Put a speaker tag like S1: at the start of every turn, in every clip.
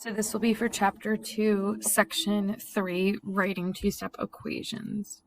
S1: So this will be for Chapter 2, Section 3, Writing Two-Step Equations.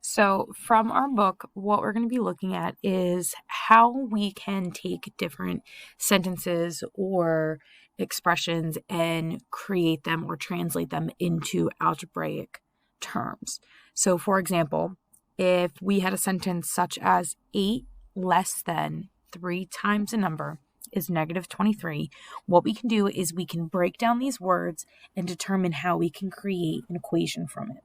S1: So from our book, what we're going to be looking at is how we can take different sentences or expressions and create them or translate them into algebraic terms. So for example, if we had a sentence such as 8 less than 3 times a number is negative 23, what we can do is we can break down these words and determine how we can create an equation from it.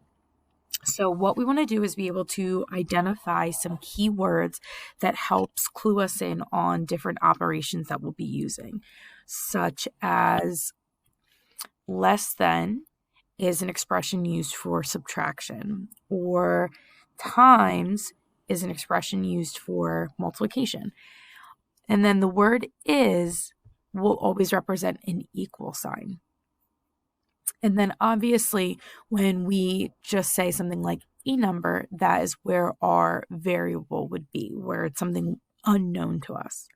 S1: So what we want to do is be able to identify some key words that helps clue us in on different operations that we'll be using, such as less than is an expression used for subtraction, or times is an expression used for multiplication. And then the word is will always represent an equal sign. And then obviously when we just say something like a number, that is where our variable would be, where it's something unknown to us.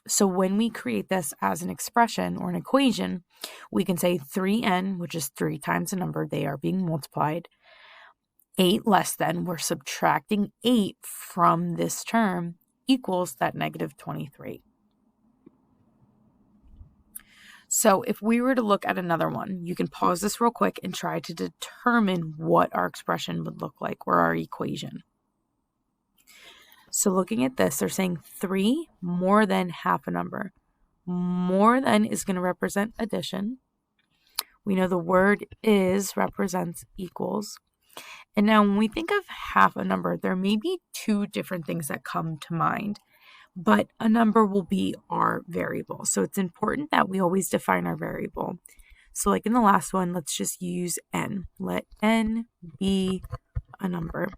S1: So when we create this as an expression or an equation, we can say 3n, which is 3 times a number, they are being multiplied. 8 less than, we're subtracting 8 from this term, equals that negative 23. So if we were to look at another one, you can pause this real quick and try to determine what our expression would look like, or our equation. So looking at this, they're saying 3 more than half a number. More than is going to represent addition. We know the word is represents equals. And now when we think of half a number, there may be 2 different things that come to mind. But a number will be our variable. So it's important that we always define our variable. So like in the last one, let's just use n. Let n be a number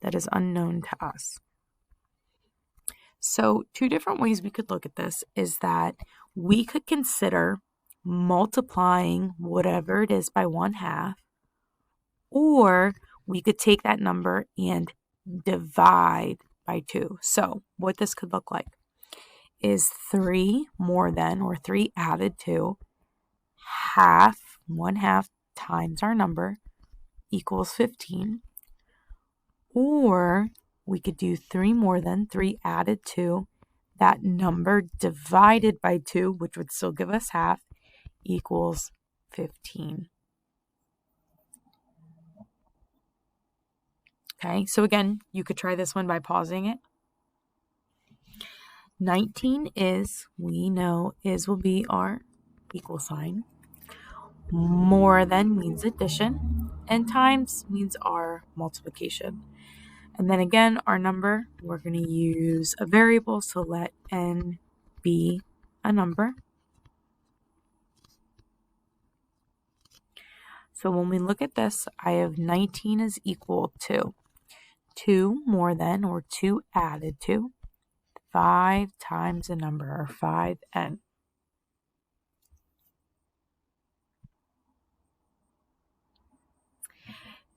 S1: that is unknown to us. So 2 different ways we could look at this is that we could consider multiplying whatever it is by 1/2, or we could take that number and divide by 2. So what this could look like is 3 more than, or 3 added to, half, 1/2 times our number equals 15. Or we could do 3 more than, 3 added to, that number divided by 2, which would still give us half, equals 15. Okay, so again, you could try this one by pausing it. 19 is, we know is will be our equal sign. More than means addition, and times means our multiplication. And then again, our number, we're going to use a variable, so let n be a number. So when we look at this, I have 19 is equal to 2 more than, or 2 added to, 5 times a number, or 5n.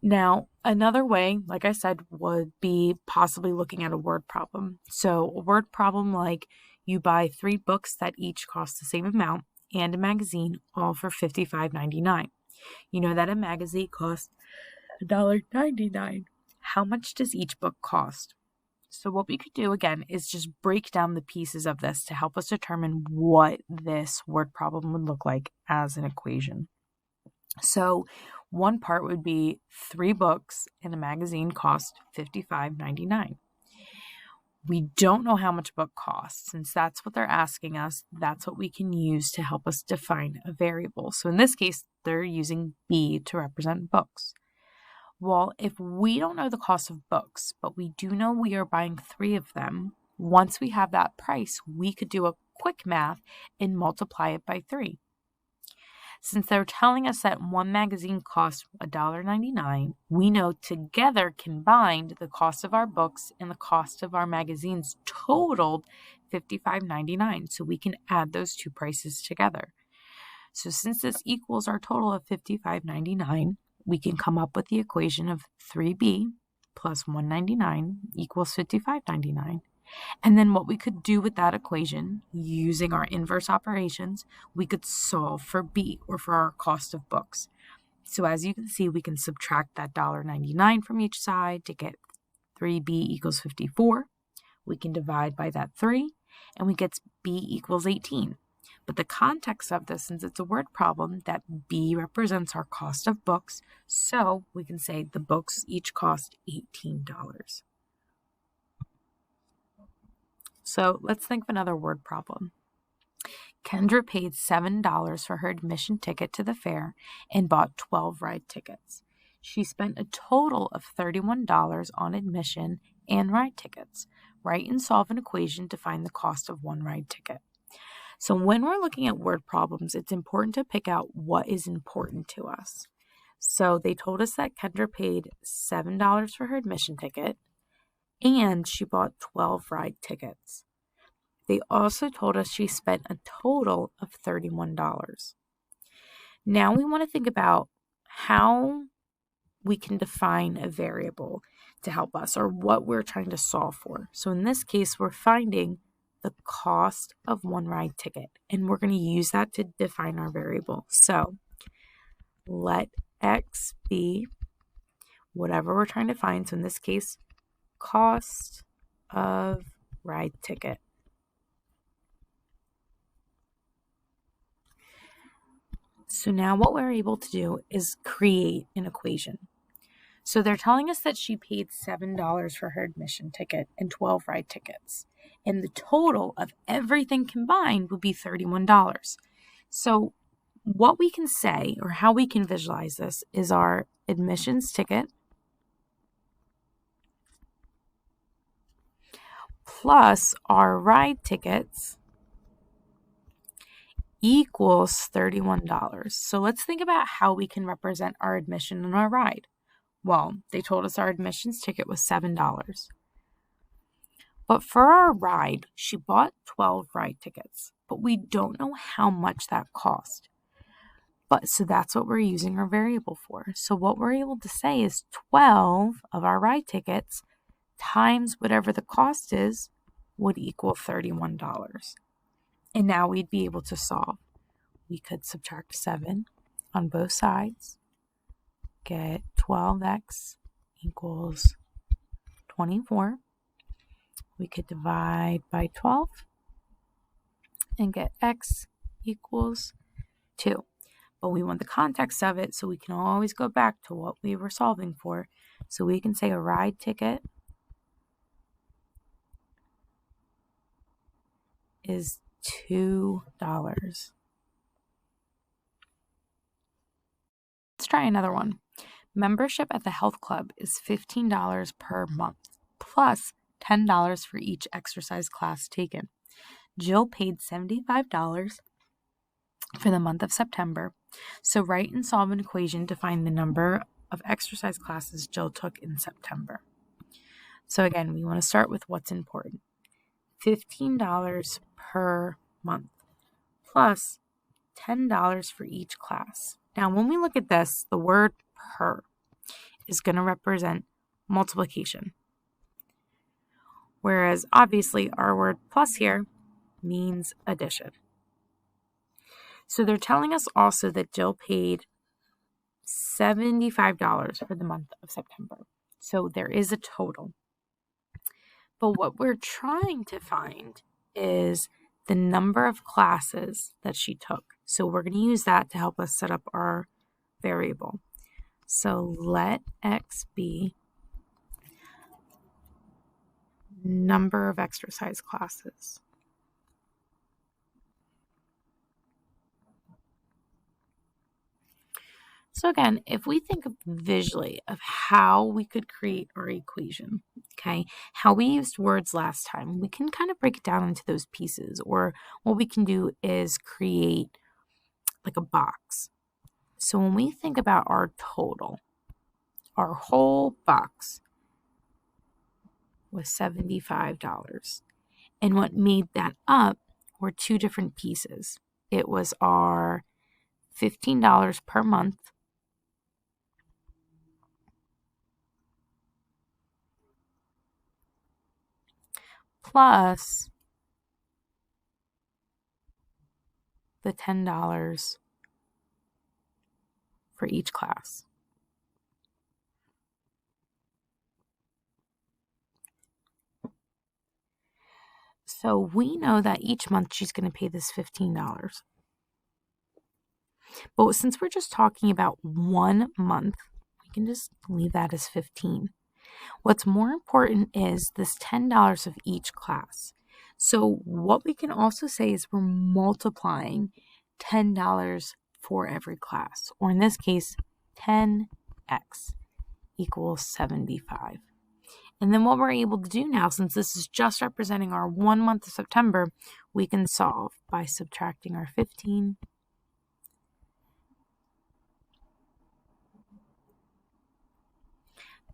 S1: Now, another way, like I said, would be possibly looking at a word problem. So a word problem like you buy 3 books that each cost the same amount and a magazine, all for $55.99. You know that a magazine costs $1.99. How much does each book cost? So what we could do again is just break down the pieces of this to help us determine what this word problem would look like as an equation. So one part would be 3 books in a magazine cost $55.99. We don't know how much a book costs. Since that's what they're asking us, that's what we can use to help us define a variable. So in this case, they're using B to represent books. Well, if we don't know the cost of books, but we do know we are buying 3 of them, once we have that price, we could do a quick math and multiply it by 3. Since they're telling us that one magazine costs $1.99, we know together combined the cost of our books and the cost of our magazines totaled $55.99. So we can add those 2 prices together. So since this equals our total of $55.99, we can come up with the equation of 3b plus $1.99 equals $55.99. And then what we could do with that equation, using our inverse operations, we could solve for B, or for our cost of books. So as you can see, we can subtract that $1.99 from each side to get 3B equals 54. We can divide by that 3, and we get B equals 18. But the context of this, since it's a word problem, that B represents our cost of books, so we can say the books each cost $18. So let's think of another word problem. Kendra paid $7 for her admission ticket to the fair and bought 12 ride tickets. She spent a total of $31 on admission and ride tickets. Write and solve an equation to find the cost of one ride ticket. So when we're looking at word problems, it's important to pick out what is important to us. So they told us that Kendra paid $7 for her admission ticket, and she bought 12 ride tickets. They also told us she spent a total of $31. Now we want to think about how we can define a variable to help us, or what we're trying to solve for. So in this case, we're finding the cost of one ride ticket, and we're going to use that to define our variable. So let X be whatever we're trying to find. So in this case, cost of ride ticket. So now what we're able to do is create an equation. So they're telling us that she paid $7 for her admission ticket and 12 ride tickets. And the total of everything combined would be $31. So what we can say, or how we can visualize this, is our admissions ticket plus our ride tickets equals $31. So let's think about how we can represent our admission and our ride. Well, they told us our admissions ticket was $7. But for our ride, she bought 12 ride tickets, but we don't know how much that cost. So that's what we're using our variable for. So what we're able to say is 12 of our ride tickets times whatever the cost is would equal $31. And now we'd be able to solve. We could subtract 7 on both sides, get 12x equals 24. We could divide by 12 and get x equals 2. But we want the context of it, so we can always go back to what we were solving for. So we can say a ride ticket is $2. Let's try another one. Membership at the health club is $15 per month, plus $10 for each exercise class taken. Jill paid $75 for the month of September. So write and solve an equation to find the number of exercise classes Jill took in September. So again, we want to start with what's important. $15 per month plus $10 for each class. Now, when we look at this, the word per is going to represent multiplication. Whereas obviously our word plus here means addition. So they're telling us also that Jill paid $75 for the month of September. So there is a total. But what we're trying to find is the number of classes that she took. So we're going to use that to help us set up our variable. So let X be number of exercise classes. So again, if we think visually of how we could create our equation, okay, how we used words last time, we can kind of break it down into those pieces, or what we can do is create like a box. So when we think about our total, our whole box was $75. And what made that up were two different pieces. It was our $15 per month plus the $10 for each class. So we know that each month she's going to pay this $15. But since we're just talking about 1 month, we can just leave that as 15. What's more important is this $10 of each class. So what we can also say is we're multiplying $10 for every class, or in this case, 10x equals 75. And then what we're able to do now, since this is just representing our 1 month of September, we can solve by subtracting our 15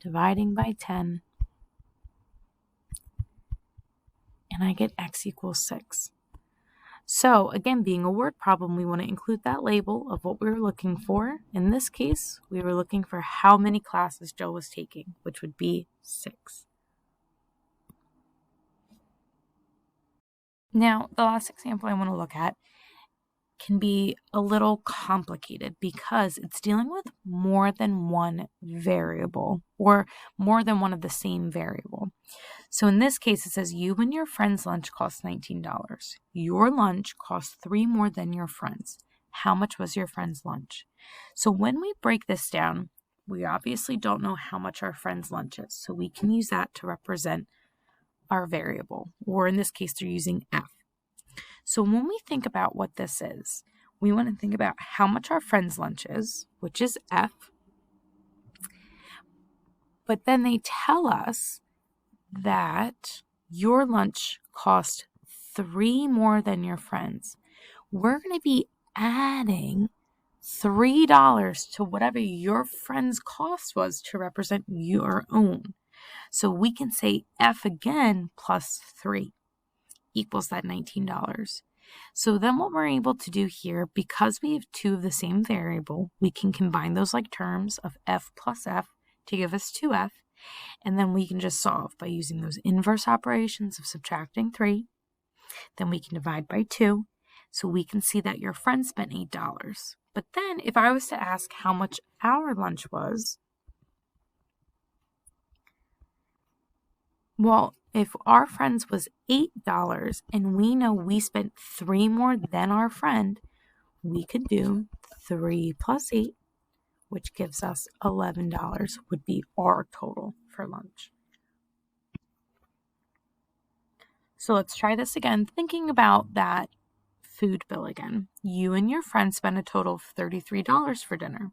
S1: dividing by 10, and I get x equals 6. So again, being a word problem, we want to include that label of what we were looking for. In this case, we were looking for how many classes Joe was taking, which would be 6. Now, the last example I want to look at can be a little complicated because it's dealing with more than one variable or more than one of the same variable. So in this case, it says you and your friend's lunch cost $19. Your lunch cost 3 more than your friend's. How much was your friend's lunch? So when we break this down, we obviously don't know how much our friend's lunch is. So we can use that to represent our variable, or in this case, they're using f. So when we think about what this is, we want to think about how much our friend's lunch is, which is f. But then they tell us that your lunch cost 3 more than your friend's. We're going to be adding $3 to whatever your friend's cost was to represent your own. So we can say f again plus 3 equals that $19. So then what we're able to do here, because we have 2 of the same variable, we can combine those like terms of f plus f to give us 2f. And then we can just solve by using those inverse operations of subtracting 3. Then we can divide by 2. So we can see that your friend spent $8. But then if I was to ask how much our lunch was, well, if our friend's was $8 and we know we spent 3 more than our friend, we could do 3 plus 8, which gives us $11 would be our total for lunch. So let's try this again, thinking about that food bill again. You and your friend spent a total of $33 for dinner.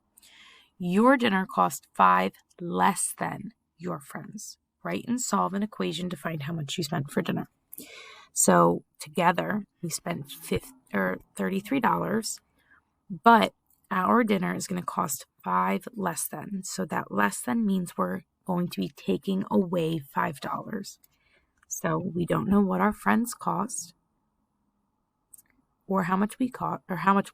S1: Your dinner cost 5 less than your friend's. Write and solve an equation to find how much you spent for dinner. So together we spent $33, but our dinner is going to cost 5 less than. So that less than means we're going to be taking away $5. So we don't know what our friends cost or how much we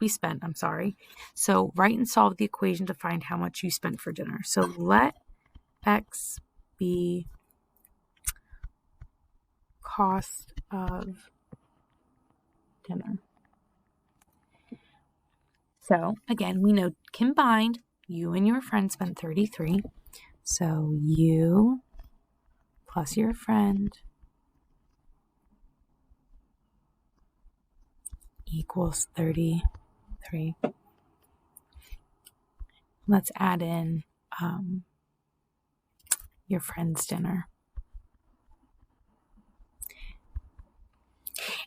S1: spent, I'm sorry. So write and solve the equation to find how much you spent for dinner. So let x be cost of dinner. So again, we know combined, you and your friend spent 33. So you plus your friend equals 33. Let's add in your friend's dinner.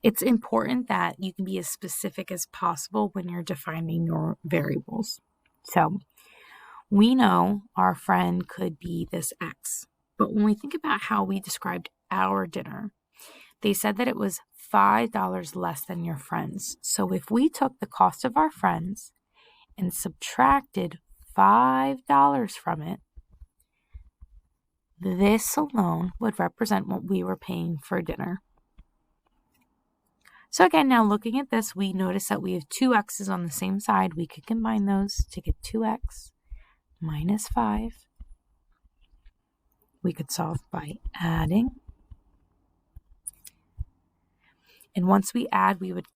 S1: It's important that you can be as specific as possible when you're defining your variables. So we know our friend could be this x, but when we think about how we described our dinner, they said that it was $5 less than your friend's. So if we took the cost of our friend's and subtracted $5 from it, this alone would represent what we were paying for dinner. So again, now looking at this, we notice that we have 2 x's on the same side. We could combine those to get 2x minus 5. We could solve by adding And once we add, we would